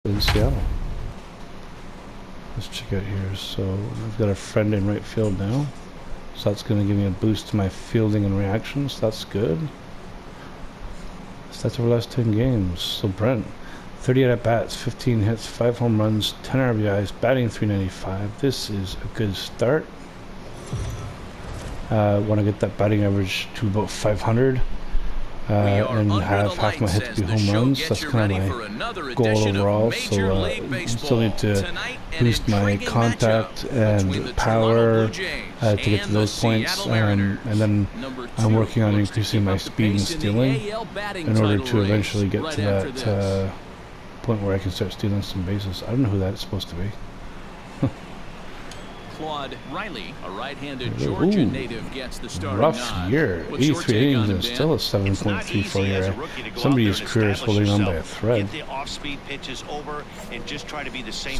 in Seattle. Let's check out here. So I've got a friend in right field now. So that's going to give me a boost to my fielding and reactions. That's good. So that's over the last 10 games. So Brent, 38 at-bats, 15 hits, 5 home runs, 10 RBIs, batting .395. This is a good start. Want to get that batting average to about 500. And have half my hits be home runs. That's kind of my goal overall. So still need to boost my contact and power to get to those points, and then I'm working on increasing my speed and stealing in order to eventually get to that point where I can start stealing some bases. I don't know who that is supposed to be. Claude Riley, a right-handed Georgia native, gets the starting rough nod. year, 83 innings and still a 7.34 ERA. Somebody's career is holding on by a thread. So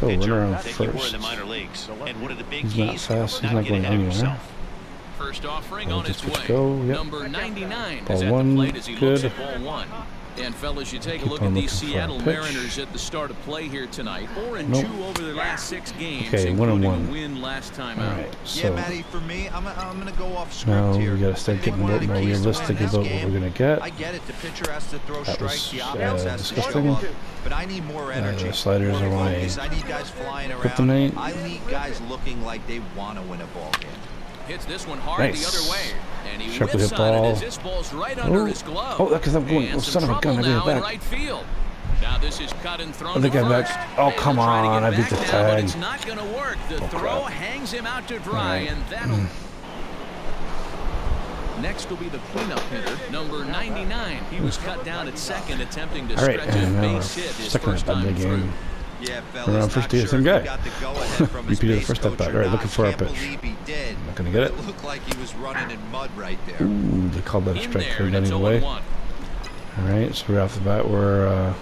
run around first. He's not fast, he's not going anywhere. First offering on its way. Go. Yep. Number 99 Ball is at one, the plate as he good. looks at ball one. And fellas, you take a Keep look on at these looking for a Seattle pitch. Mariners at the start of play here tonight. 4-2 Nope. over their last 6 games, Okay, including 1-1. a win last time All out. right, so Matty, for me, I'm gonna go off script now here. we gotta start getting a little more realistic about what we're gonna get. I get it. The pitcher has to throw That was strikes. The offense has to disgusting. show up. But I need more energy. Sliders are my I need guys flying around. kryptonite. I need guys looking like they want to win a ball game. Hits this one hard Nice. the other way. And he Sharply whiffs hit on it ball. as this ball's right under his glove. Oh, because I'm going. And Oh, some son of a gun! I trouble got now it in back. right field. Now this is cut and thrown I think to I'm back. first. Oh, And come they're trying to on, get I beat back the now, but tag. it's not going to work. The Oh, throw crap. hangs him out to dry, Right. and that'll... Next will be the cleanup hitter, number 99. He was cut down at second, attempting to All right, stretch a and now base hit his second first at bat time of the through. game. Yeah, Around fellas, first not day, sure same if guy. he got the go-ahead from his Repeated the base first coach at bat. or All right, not. looking for a Can't pitch. believe he did. Not gonna get it. It looked like he was running in mud right there. Ooh, they called that a In strike there, curve and it's anyway. 0-1. All right, so right off the bat, we're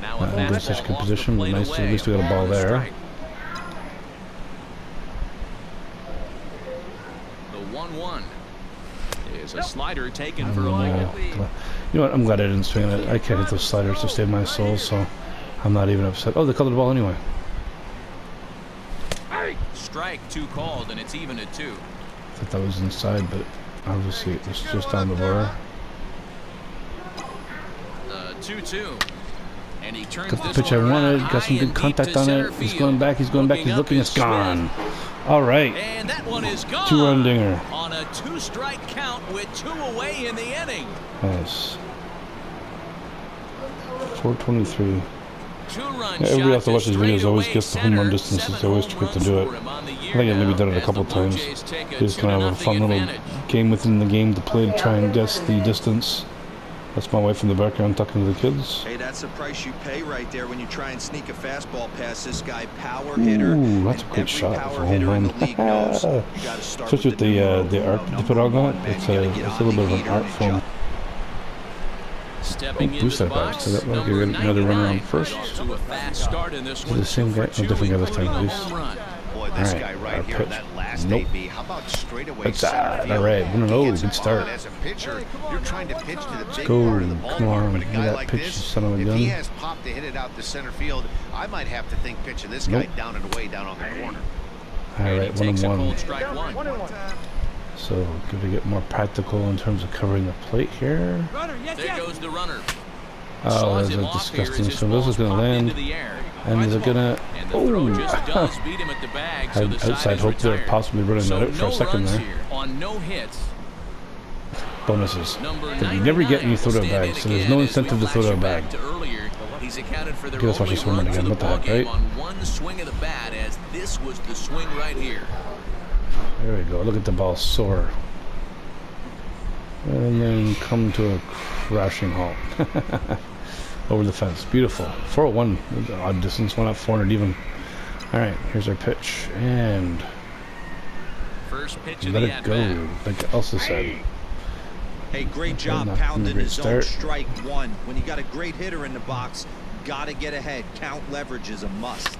Now a not in such fastball good off the position, but plate nice. away. At least we got a ball there. Strike. The 1-1 is a slider taken for a ball. You know what? I'm glad I didn't swing it. I can't hit those sliders to save my soul, so I'm not even upset. Oh, they called the ball anyway. Strike 2 called, and it's even at 2. I thought that was inside, but obviously it was just on the border. 2-2. And he turns Got the this pitch I one around wanted. high Got some good and deep contact to on center it. He's field. going back. He's going back. He's up looking. is It's gone. Smith. All right. And that one is gone. 2-run dinger. On a 2-strike count with 2 away in the inning. Nice. 423. 2-run Yeah, everybody else that shot watches to videos always straightaway gets the home run center. distance. 7 They always home forget to runs do it. for him on the I year think I've maybe now done it a as couple the Blue times. Jays take a Just kind of have a 2-0 fun little advantage. game within the game to play to try and guess the distance. That's my wife in the background talking to the kids. Hey, that's the price you pay right there when you try and sneak a fastball past this guy. Power hitter. Ooh, that's a and great every shot power for a hitter home in run. the league knows you gotta start Especially with the numero art uno, they put on number that. one, man. It's You a gotta get little on bit of the an heater art and form. jump. Stepping into boost the that back. box, So that might number give another runner on 99. first. Off to a fast start in this Is it one. the same guy? 2 for No, different 2, guy this time, including a please. home run. Boy, this All right, guy right our here, pitch. that last Nope. AB, how about straightaway That's center field? all right. 1-0. He gets Good it start. on. As a pitcher, you're trying to pitch to the big go. part of the Come ballpark, on. but a Give guy that like pitch, this, son of a if gun. he has pop to hit it out to center field, I might have to think pitching this guy Nope. down and away down on the corner. All And right, he takes a 1-1. cold strike 1. So, got to get more practical in terms of covering the plate here. There goes the runner. Oh, Saws that's him a off here as disgusting. his So this ball's is going to popped land, into the air. and they're going to. And the throw Oh, just does beat him at the bag, so had the side outside is hope there, retired. possibly running So that out for no a second runs there. here on no hits. Bonuses Number that you never get when you throw to a 99 bag. So there's no will stand incentive in to throw to a again as we bag. flash you back to earlier. He's accounted for their Okay, let's watch only this home run run again. to What the the heck, ballgame right? on one swing of the bat, as this was the swing right here. There we go. Look at the ball soar. And then come to a crashing halt. Over the fence. Beautiful. 401. Odd distance. Went up 400 even. Alright, here's our pitch. And First pitch of let the it go. at-bat. Like Elsa said. Hey, great job not from the pounding great his zone start. strike 1. When you got a great hitter in the box, gotta get ahead. Count leverage is a must.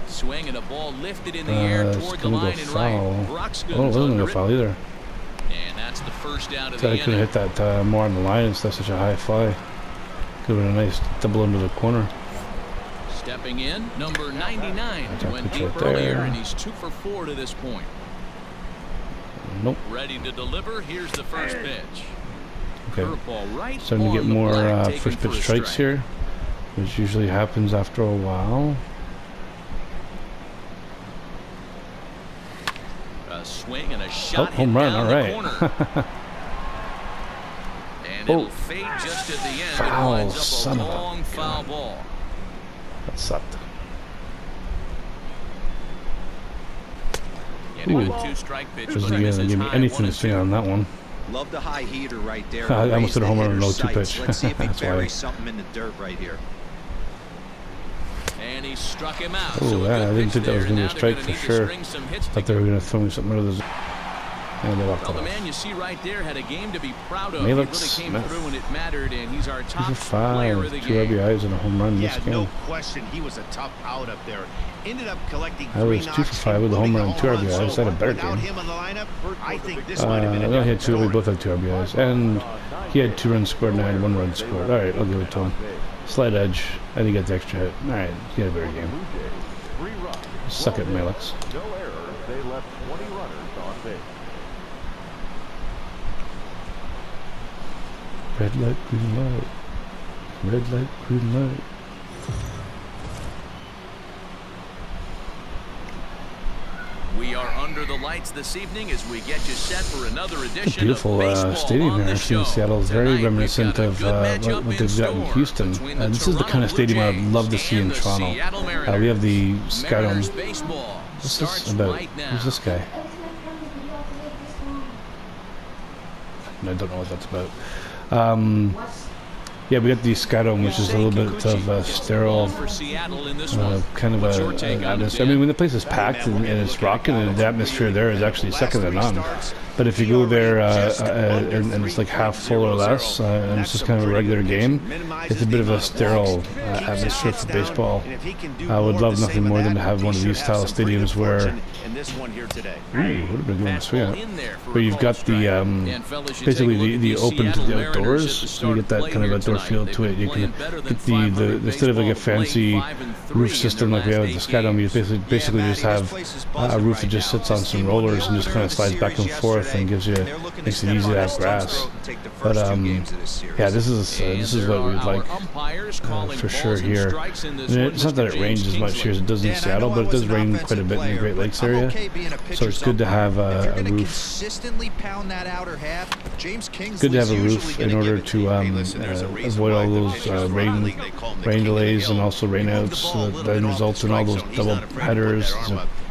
Swing and a ball lifted in the air It's toward the going to line go and foul. right. Brock's Oh, it wasn't going to go foul either. And that's the first out of Thought the I could inning. have hit that more on the line instead of such a high fly. Could have been a nice double into the corner. Stepping in, number 99. That's Went pitch deep right earlier, there. and he's 2 for 4 to this point. Nope. Ready to deliver. Here's the first pitch. Okay. Curveball right Starting to on get the more black, taken first for pitch a strikes strike. here, which usually happens after a while. A swing and a shot hit home run, down all the right. corner. And it'll fade just at the end. Foul, It winds son up of a a long foul ball. That sucked. And a Ooh. good 2-strike pitch. Doesn't but misses give me high, anything 1 to and swing 2. on that one. Love the high heater right there. I almost Raise hit a the home run on hitter's low 2 sights. pitch. Let's see if he That's why. buries something in the dirt right here. And he struck him out. Oh, So a yeah, good I didn't pitch think that was there. going to be Now a they're strike gonna for need to sure. string some hits Thought they were going to throw me something out of the... And they walked Well, the off. man you see right there had a game to be proud of. Malix He really came Smith. through when it mattered, and he's our 2 top for player of 5, the 2 game. RBIs and a home run in this Yeah, game. no question. He was a tough out up there. Ended up collecting I was 2 for 5 with a home run and 2 RBIs. I had a better Without game. him in the lineup, I think this might have been a No, he had different 2. We story. both had 2 RBIs, and he had 2 runs scored, and I had 1 run scored. All right, I'll give it to him. Slight edge, and he got the extra hit. All right, he had a better game. Suck it, Malix. No errors. They left 20 runners on base. Red light, green light. Red light, green light. We are under the lights this evening as we get you set for another edition Beautiful of Baseball stadium on here. the Actually, in show. Seattle is very Tonight, we've reminiscent got a of good matchup what they've got in store Houston. between the This is the kind of Toronto stadium I'd Blue love to see in and the Toronto. Seattle We Mariners. have the Mariners Skydome. baseball What's starts this about? right now. Who's this guy? I don't know what that's about. Yeah, we got the Skydome, which is a little bit of a sterile, For Seattle in this one. kind of What's a your take on atmosphere. it, I mean, Dan? when the place is packed and it's rocking, and the atmosphere there is actually second to none. But if you go there and it's like half full or less, and it's just kind of a regular game, it's a bit of a sterile atmosphere for baseball. I would love nothing more than to have one of these style stadiums where, would have been going to swing it, where you've got the basically the open to the outdoors, so you get that kind of outdoor feel to it. You can get the instead of like a fancy roof system like we have at the Skydome, you basically just have a roof that just sits on some rollers and just kind of slides back and forth and gives you, makes it easy to have grass. But yeah, this is what we'd like for sure here. And it's not that it rains as much here as it does in Seattle, but it does rain quite a bit in the Great Lakes area. So it's good to have a roof. Good to have a roof in order to avoid all those rain delays and also rainouts that then result in all those double headers.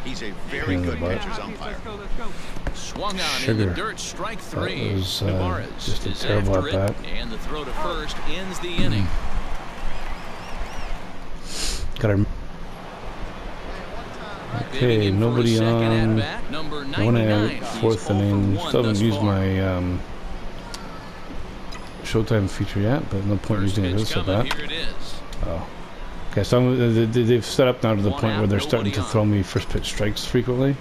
He's a very good pitcher's umpire. Swung on in Sugar. the dirt, strike 3. That was Navarez just a is terrible after at it, bat. and the throw to first ends the inning. Got our okay, nobody on. Number One 99. out, fourth inning. Still haven't used my Showtime feature yet, but no point using it this at that. Here it is. Oh. Okay, so they've set up now to the point where they're starting to throw me first pitch strikes frequently.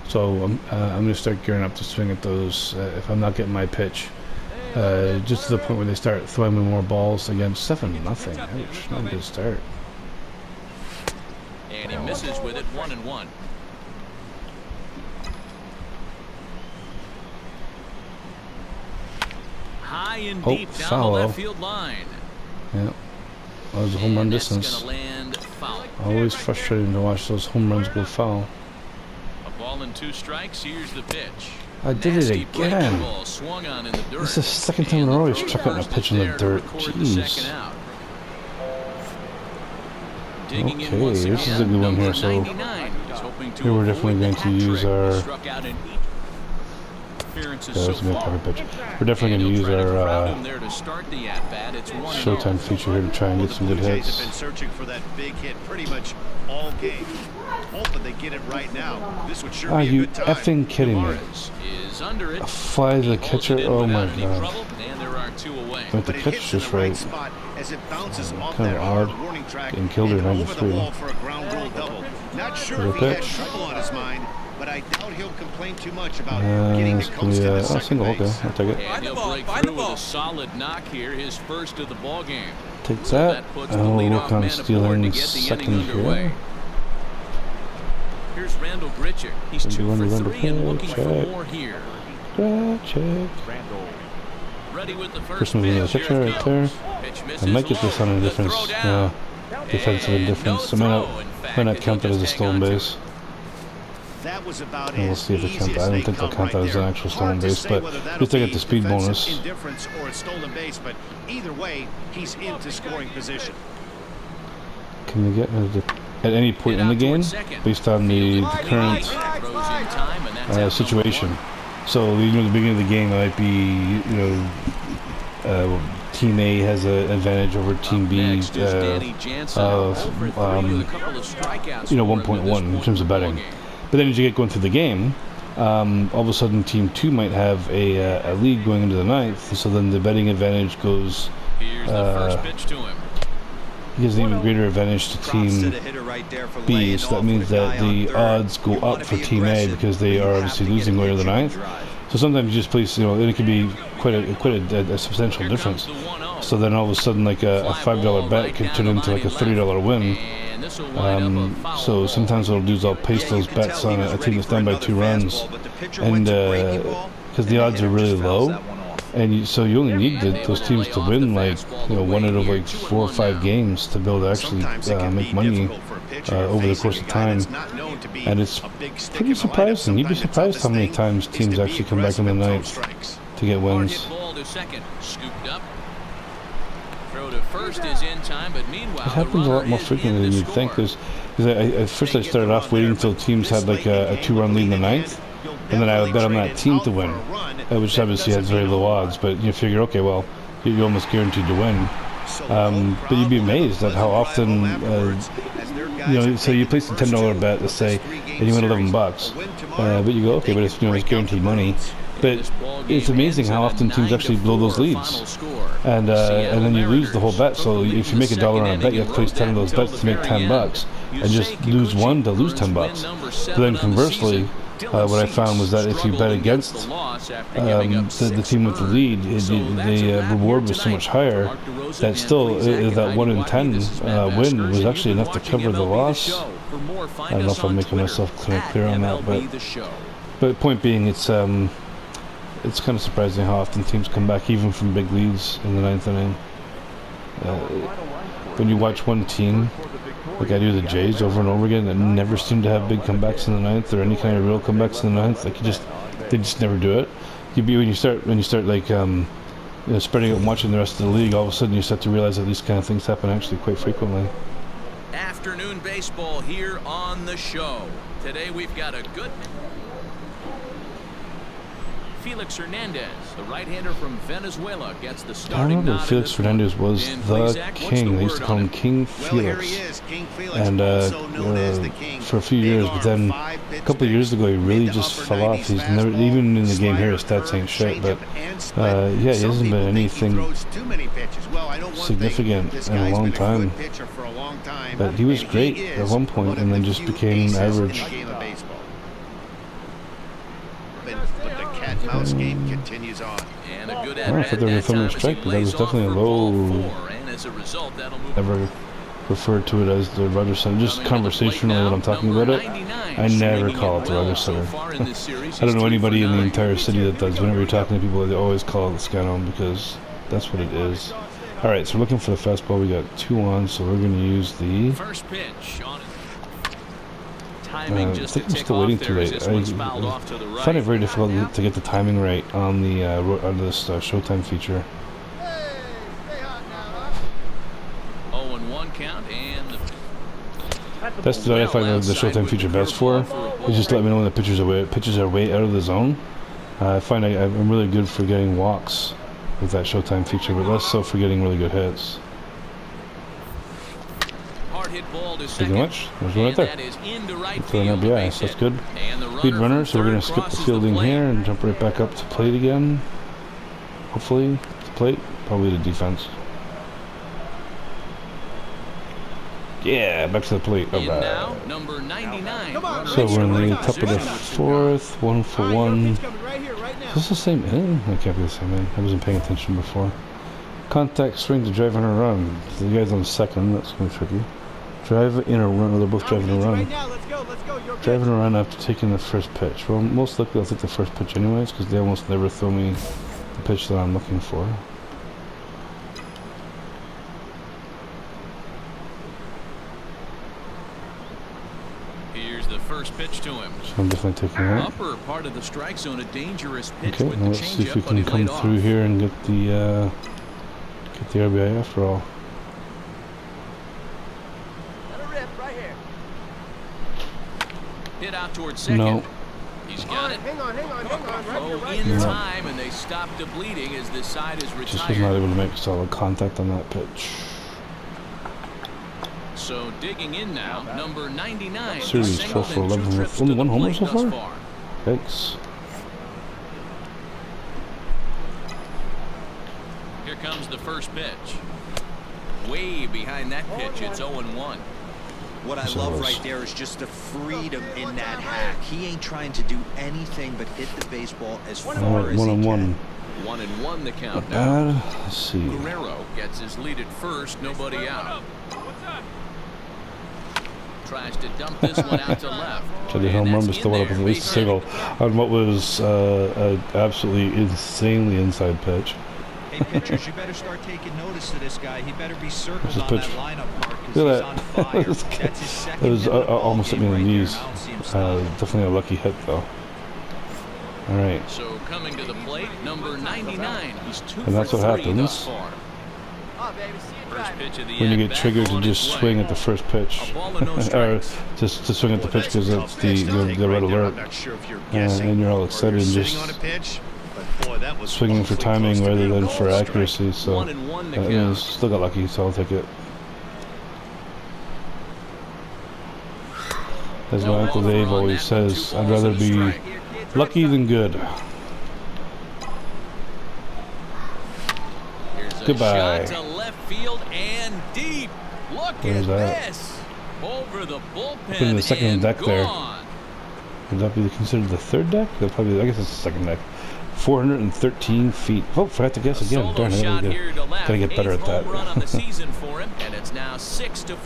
So I'm going to start gearing up to swing at those if I'm not getting my pitch. Just to the point where they start throwing me more balls against 7-0. Ouch, not a good start. And he misses with it, 1-1. High and deep down the foul. left field line. Yeah, that was a home run And that's distance. gonna land foul. Always frustrating to watch those home runs go foul. A ball and 2 strikes. Here's the pitch. I did it Nasty breaking again. ball swung on in the dirt. This is the second time in a row he's chucking a pitch in the dirt. Jeez. Okay, this is a good one here. So here we're definitely going to use our. Yeah, that's a good power pitch. We're definitely going to use our Showtime feature here to try and get some good Have been hits. searching for that big hit pretty much all game. Hoping they get it right now. This would sure Are be a you good time. effing kidding me? A fly to the catcher? Oh my god. But the But it catch hits in just the right right. spot as it bounces off Kind of that hard odd. warning track Getting killed and at over 93. the wall for a ground rule double. Not sure Good if he had pitch. trouble on his mind, but I doubt he'll complain too much about getting It's the going coast to to be the a second single. Okay, base. I'll take it. And he'll break through with a solid knock here, his first of the ball game. Take So that, puts and the we'll leadoff work on man aboard to stealing get the second inning underway. here. Here's Randall Grichuk. He's 2 for 3 and looking for check. more here. Check. Randall. Ready with the First move into the pitcher right there. I might get this on a difference. Defensive indifference. So might not count that as a stolen base. That was about And we'll see if it counts. I don't think they'll count that as an actual stolen base, but at least I get the speed bonus. Indifference or a stolen base, but either way, he's into scoring position. Can they get at any point in the game based on the current situation? So, you know, at the beginning of the game, it might be, you know, Team A has an advantage over Team B of, you know, 1.1 in terms of betting. But then as you get going through the game, all of a sudden Team 2 might have a lead going into the ninth, so then the betting advantage goes, Here's the first pitch to him. he has an even greater advantage to Team B, so that means that the odds go up for Team A because they are obviously losing going to the ninth. So sometimes you just place, you know, and it could be quite a substantial difference. So then all of a sudden, like a $5 bet could turn into like a $30 win. So sometimes what I'll do is I'll paste those bets on a team that's down by 2 runs, and because the odds are really low, and so you only need those teams to win like, you know, 1 out of like 4 or 5 games to be able to actually make money over the course of time. And it's pretty surprising. You'd be surprised how many times teams actually come back in the ninth to get wins. It happens a lot more frequently than you'd think. Because at first I started off waiting until teams had like a 2-run lead in the ninth, and then I would bet on that team to win, which obviously had very low odds. But you figure, okay, well, you're almost guaranteed to win. But you'd be amazed at how often, you know, so you place a $10 bet, let's say, and you win $11. But you go, okay, but it's, you know, it's guaranteed money. But it's amazing how often teams actually blow those leads, and then you lose the whole bet. So if you make $1 on a bet, you have to place 10 of those bets to make $10, and just lose one to lose $10. But then conversely, what I found was that if you bet against the team with the lead, the reward was so much higher that still that 1 in 10 win was actually enough to cover the loss. I don't know if I'm making myself clear on that, but point being, it's kind of surprising how often teams come back even from big leads in the ninth inning. When you watch one team, like I do the Jays over and over again, that never seem to have big comebacks in the ninth or any kind of real comebacks in the ninth, like they just never do it. When you start like you know, spreading out and watching the rest of the league, all of a sudden you start to realize that these kind of things happen actually quite frequently. Afternoon baseball here on the show. Today we've got a good Felix Hernandez, the right-hander from Venezuela, gets the I starting remember nod. Felix Hernandez was the king. They used to call him King Felix. And for a few years, but then a couple of years ago, he really just fell off. He's never, even in the game here, his stats ain't shit. But yeah, he hasn't been anything significant in a long time. But he was great at one point, and then just became average. Mouse game continues on. And a good I don't know if they were filming a strike, but that was definitely a low. Never referred to it as the Rogers Center. Just conversationally when I'm talking about it, I never call it the Rogers Center. I don't know anybody in the entire city that does. Whenever you're talking to people, they always call it the Scanome because that's what it is. All right, so we're looking for the fastball. We got 2 on, so we're going to use the first pitch on it. I think I'm still waiting too late. I find it very difficult to get the timing right on the on this Showtime feature. 0-1 count, and That's what I find the Showtime feature best for. Is just let me know when the pitches are way out of the zone. I find I'm really good for getting walks with that Showtime feature, but less so for getting really good hits. Thank you much. There's one right there. For an RBI, so that's good. Lead runner, so we're going to skip the fielding here and jump right back up to plate again. Hopefully, to plate, probably to defense. Yeah, back to the plate. All right. Number 99. So we're in the top of the 4th, 1 for 1. Is this the same inning? It can't be the same inning. I wasn't paying attention before. Contact swing to drive in a run. So the guy's on second. That's kind of tricky. Drive in a run. They're both driving a run. Driving a run after taking the first pitch. Well, most likely I'll take the first pitch anyways, because they almost never throw me the pitch that I'm looking for. Here's the first pitch to him. So I'm definitely taking that. Upper part of the strike zone, a dangerous pitch Okay, with now the let's see if we changeup, but can he come laid through off. here and get the RBI after all. Hit out towards second. No. He's got it. Hang on. Oh, in time, and they stop the bleeding as this side is Just was not retired. able to make solid contact on that pitch. So digging in now, number 99. Series He's 4 singled for in 11 2 with trips only to one the homer plate so thus far? Thanks. Here comes the first pitch. Way behind that pitch, it's 0-1. What I love right there is just the freedom in that hack. He ain't trying to do anything but hit the baseball as far Alright, as he 1-1. can. 1-1 the count Not now. bad. Let's see. Guerrero gets his lead at first, nobody out. Tries to dump this one out to left. Tried to home run, but still went up with at least a single on what was an absolutely insanely inside pitch. Hey, pitchers, you better start taking notice of this guy. He better be circled This on pitch. that lineup mark because Look he's at on that. fire. This guy- That's his second It was hit of the ball almost hit me game in the right knees. there. I don't see him stopping. Definitely a lucky hit though. Alright. So coming to the plate, number 99. He's 2 And that's for what 3 happens thus far. First pitch of the When you get at-bat triggered to on just its swing way. at the first pitch. A ball and no Or strikes. just to swing at the pitch because That's a it's tough pitch to the take red right there. alert. I'm not sure if you're guessing And you're all or excited you're and sitting on a just pitch, but boy, that was swinging for awfully timing close to rather being a than ball for strike. accuracy. So 1-1 the it count. was, still got lucky, so I'll take it. As my Uncle Dave always says, I'd rather be lucky than good. Here's a Goodbye. shot to left field and deep. Look Where's at that? this. Over the bullpen in the second and deck there. gone. Would that be considered the third deck? That'd probably, I guess it's the second deck. 413 feet. Oh, forgot to guess A again. solo Darn it, shot gotta here to left. get better at Eighth that. home run on the season for him, and it's now 6-4.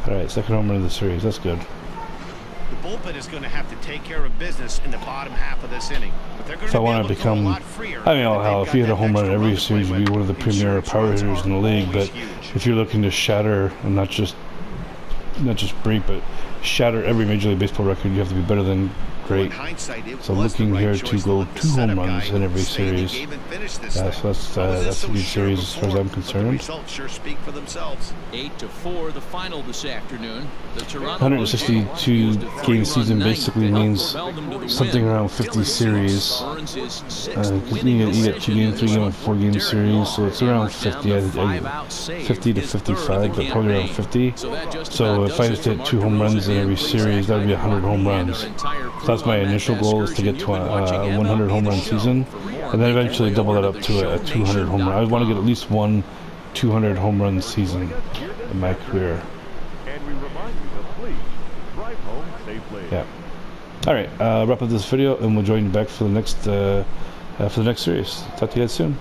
Alright, second home run of the series. That's good. The bullpen is going to have to take care of business in the bottom half of this inning. But they're going If I to be want able to to go a become, lot freer. I mean, if hell, they've if you got hit a that home run in extra every to series, play you'd be with. one of the premier Insurance power runs hitters are in the league. always But huge. if you're looking to shatter, and not just break, but shatter every Major League Baseball record, you have to be better than great. In hindsight, it So I'm was the looking right here choice to go let the 2 home setup runs guy in every stay in the series. game and finish this Yeah, thing. so that's I wasn't a so good sure series as far as before, I'm but the concerned. results sure speak for themselves. 8-4, the final this afternoon. The Toronto 162 game season basically means something around 50 series. Because you get 2 game, 3 game, and 4 game series, so it's around 50, 50 to 55, but probably around 50. So if I just hit 2 home runs in every series, that would be 100 home runs. So that's my initial goal, is to get to a 100 home run season, and then eventually double that up to a 200 home run. I want to get at least one 200 home run season in my career. And we remind you to please drive home safely. Yeah. All right. Wrap up this video, and we'll join you back for the next series. Talk to you guys soon.